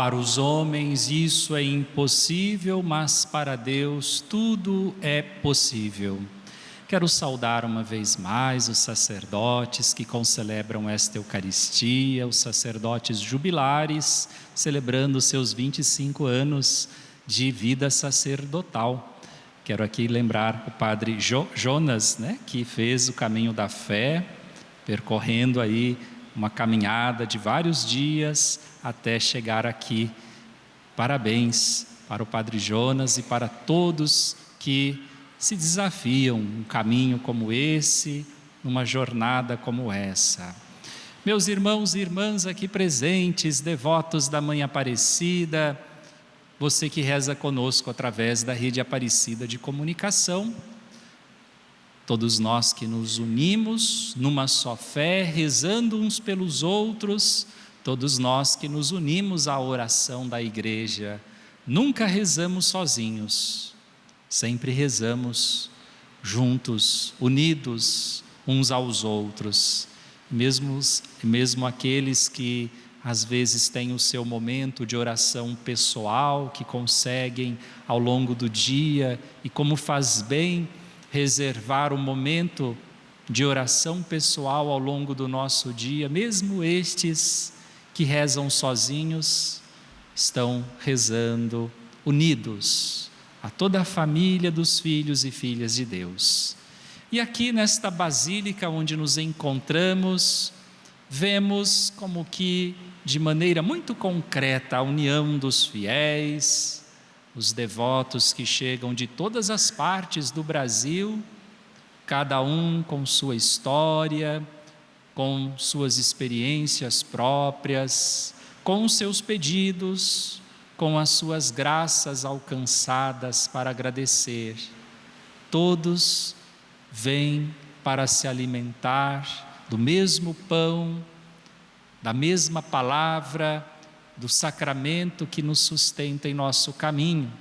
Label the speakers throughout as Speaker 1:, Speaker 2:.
Speaker 1: Para os homens isso é impossível, mas para Deus tudo é possível. Quero saudar uma vez mais os sacerdotes que concelebram esta Eucaristia, os sacerdotes jubilares, celebrando seus 25 anos de vida sacerdotal. Quero aqui lembrar o padre Jonas, que fez o caminho da fé, percorrendo aí uma caminhada de vários dias até chegar aqui. Parabéns para o padre Jonas e para todos que se desafiam um caminho como esse, numa jornada como essa. Meus irmãos e irmãs aqui presentes, devotos da Mãe Aparecida, você que reza conosco através da Rede Aparecida de Comunicação, todos nós que nos unimos numa só fé, rezando uns pelos outros, todos nós que nos unimos à oração da Igreja, nunca rezamos sozinhos, sempre rezamos juntos, unidos uns aos outros, mesmo aqueles que às vezes têm o seu momento de oração pessoal, que conseguem ao longo do dia, e como faz bem reservar um momento de oração pessoal ao longo do nosso dia, mesmo estes que rezam sozinhos, estão rezando unidos a toda a família dos filhos e filhas de Deus. E aqui nesta basílica onde nos encontramos, vemos como que de maneira muito concreta a união dos fiéis, os devotos que chegam de todas as partes do Brasil, cada um com sua história, com suas experiências próprias, com os seus pedidos, com as suas graças alcançadas para agradecer. Todos vêm para se alimentar do mesmo pão, da mesma palavra, do sacramento que nos sustenta em nosso caminho.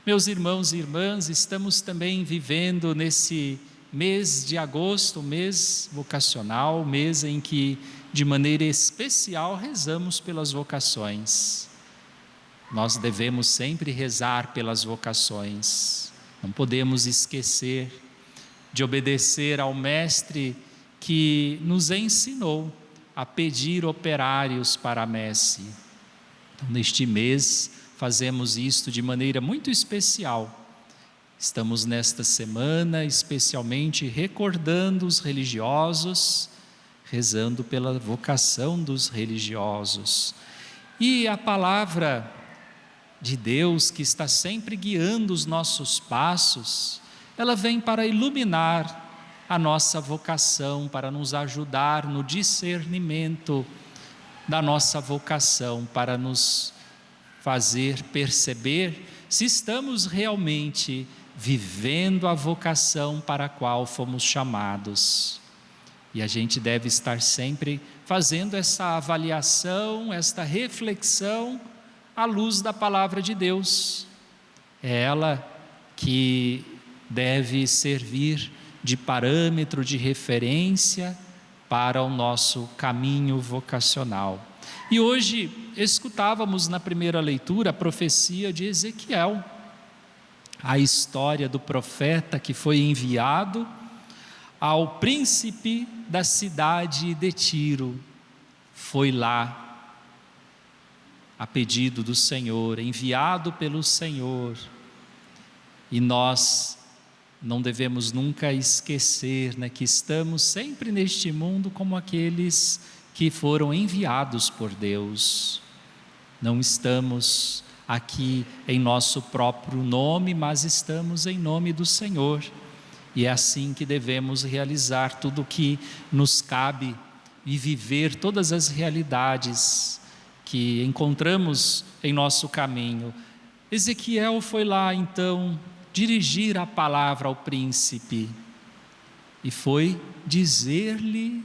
Speaker 1: Meus irmãos e irmãs, estamos também vivendo nesse mês de agosto, mês vocacional, mês em que de maneira especial rezamos pelas vocações. Nós devemos sempre rezar pelas vocações, não podemos esquecer de obedecer ao Mestre que nos ensinou a pedir operários para a messe. Então, neste mês fazemos isto de maneira muito especial. Estamos nesta semana especialmente recordando os religiosos, rezando pela vocação dos religiosos. E a palavra de Deus, que está sempre guiando os nossos passos, ela vem para iluminar a nossa vocação, para nos ajudar no discernimento da nossa vocação, para nos fazer perceber se estamos realmente vivendo a vocação para a qual fomos chamados. E a gente deve estar sempre fazendo essa avaliação, esta reflexão à luz da palavra de Deus. É ela que deve servir de parâmetro, de referência para o nosso caminho vocacional. E hoje escutávamos na primeira leitura a profecia de Ezequiel, a história do profeta que foi enviado ao príncipe da cidade de Tiro. Foi lá, a pedido do Senhor, enviado pelo Senhor. E nós não devemos nunca esquecer, que estamos sempre neste mundo como aqueles que foram enviados por Deus. Não estamos aqui em nosso próprio nome, mas estamos em nome do Senhor. E é assim que devemos realizar tudo o que nos cabe e viver todas as realidades que encontramos em nosso caminho. Ezequiel foi lá então dirigir a palavra ao príncipe e foi dizer-lhe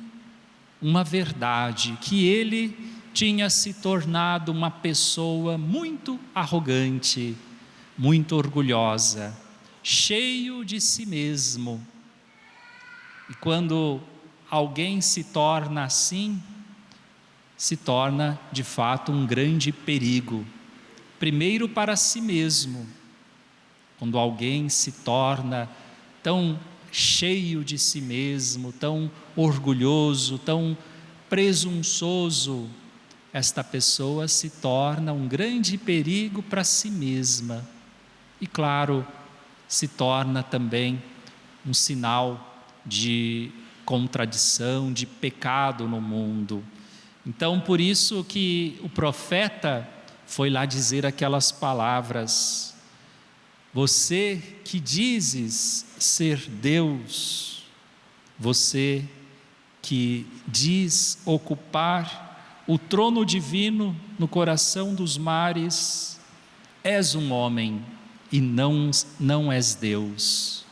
Speaker 1: uma verdade, que ele tinha se tornado uma pessoa muito arrogante, muito orgulhosa, cheio de si mesmo. E quando alguém se torna assim, se torna de fato um grande perigo. Primeiro para si mesmo, quando alguém se torna tão cheio de si mesmo, tão orgulhoso, tão presunçoso, esta pessoa se torna um grande perigo para si mesma. E claro, se torna também um sinal de contradição, de pecado no mundo. Então, por isso que o profeta foi lá dizer aquelas palavras: você que dizes ser Deus, você que diz ocupar o trono divino no coração dos mares, és um homem e não és Deus.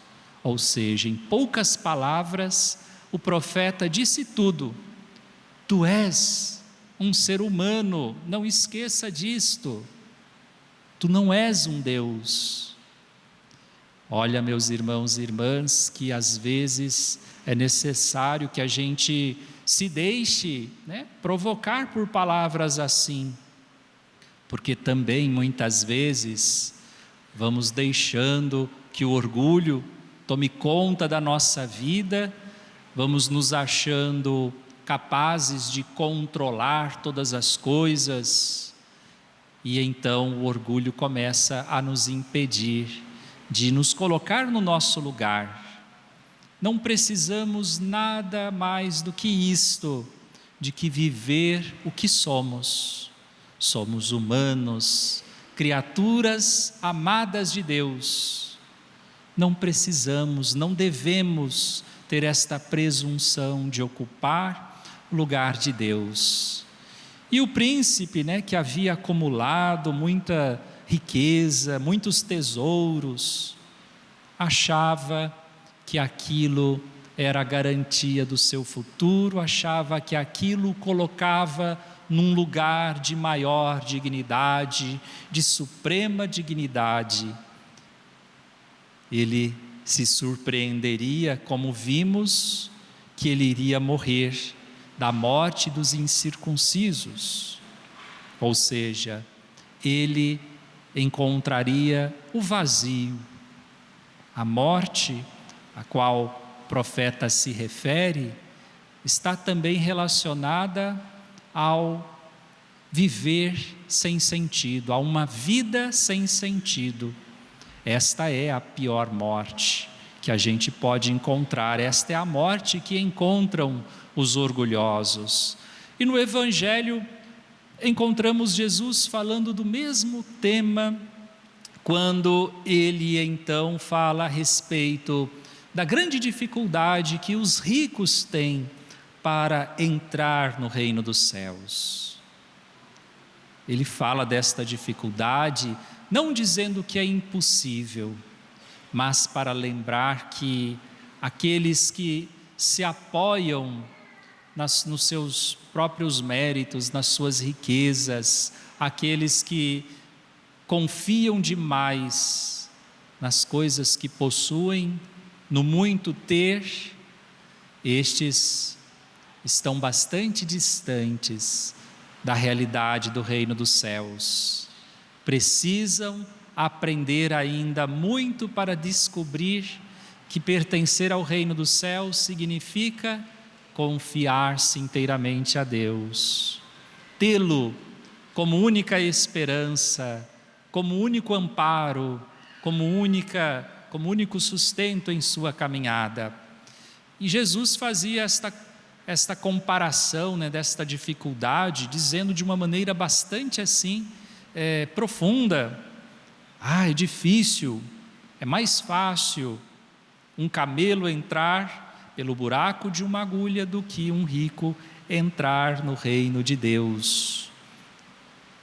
Speaker 1: Ou seja, em poucas palavras, o profeta disse tudo. Tu és um ser humano, não esqueça disto. Tu não és um Deus. Olha, meus irmãos e irmãs, que às vezes é necessário que a gente se deixe, provocar por palavras assim, porque também muitas vezes vamos deixando que o orgulho tome conta da nossa vida, vamos nos achando capazes de controlar todas as coisas, e então o orgulho começa a nos impedir de nos colocar no nosso lugar. Não precisamos nada mais do que isto, de que viver o que somos. Somos humanos, criaturas amadas de Deus. Não precisamos, não devemos ter esta presunção de ocupar o lugar de Deus. E o príncipe, que havia acumulado muita riqueza, muitos tesouros, achava que aquilo era a garantia do seu futuro, achava que aquilo o colocava num lugar de maior dignidade, de suprema dignidade. Ele se surpreenderia, como vimos, que ele iria morrer da morte dos incircuncisos. Ou seja, ele encontraria o vazio. A morte a qual o profeta se refere está também relacionada ao viver sem sentido, a uma vida sem sentido. Esta é a pior morte que a gente pode encontrar. Esta é a morte que encontram os orgulhosos. E no Evangelho encontramos Jesus falando do mesmo tema, quando ele então fala a respeito da grande dificuldade que os ricos têm para entrar no reino dos céus. Ele fala desta dificuldade, não dizendo que é impossível, mas para lembrar que aqueles que se apoiam nos seus próprios méritos, nas suas riquezas, aqueles que confiam demais nas coisas que possuem, no muito ter, estes estão bastante distantes da realidade do reino dos céus. Precisam aprender ainda muito para descobrir que pertencer ao reino dos céus significa confiar-se inteiramente a Deus, tê-lo como única esperança, como único amparo, como único sustento em sua caminhada. E Jesus fazia esta comparação, desta dificuldade, dizendo de uma maneira bastante assim, profunda: é difícil, é mais fácil um camelo entrar pelo buraco de uma agulha do que um rico entrar no reino de Deus.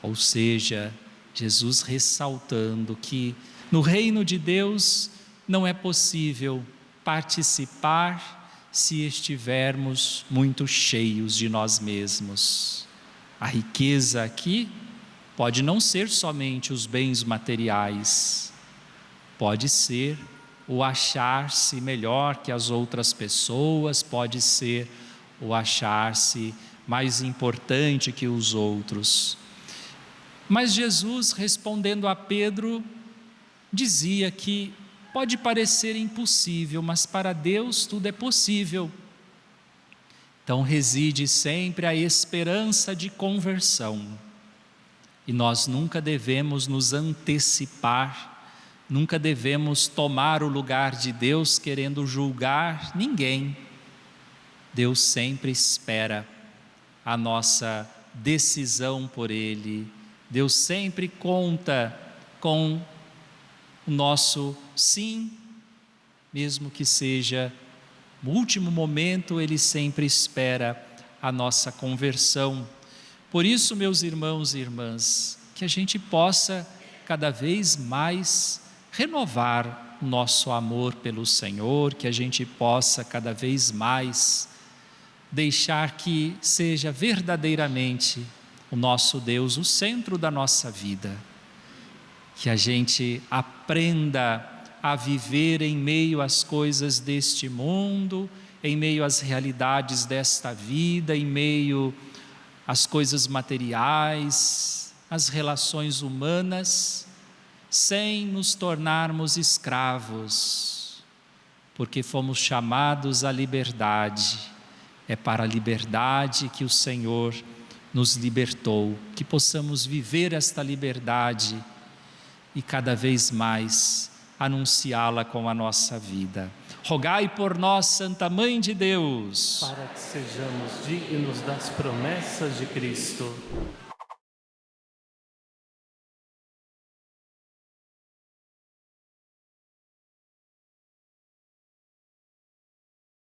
Speaker 1: Ou seja, Jesus ressaltando que no reino de Deus não é possível participar se estivermos muito cheios de nós mesmos. A riqueza aqui pode não ser somente os bens materiais, pode ser o achar-se melhor que as outras pessoas, pode ser o achar-se mais importante que os outros. Mas Jesus, respondendo a Pedro, dizia que pode parecer impossível, mas para Deus tudo é possível. Então reside sempre a esperança de conversão. E nós nunca devemos nos antecipar, nunca devemos tomar o lugar de Deus querendo julgar ninguém. Deus sempre espera a nossa decisão por Ele. Deus sempre conta com o nosso sim, mesmo que seja no último momento, Ele sempre espera a nossa conversão. Por isso, meus irmãos e irmãs, que a gente possa cada vez mais renovar o nosso amor pelo Senhor, que a gente possa cada vez mais deixar que seja verdadeiramente o nosso Deus o centro da nossa vida, que a gente aprenda a viver em meio às coisas deste mundo, em meio às realidades desta vida, em meio às coisas materiais, às relações humanas, sem nos tornarmos escravos, porque fomos chamados à liberdade. É para a liberdade que o Senhor nos libertou, que possamos viver esta liberdade e cada vez mais anunciá-la com a nossa vida. Rogai por nós, Santa Mãe de Deus,
Speaker 2: para que sejamos dignos das promessas de Cristo.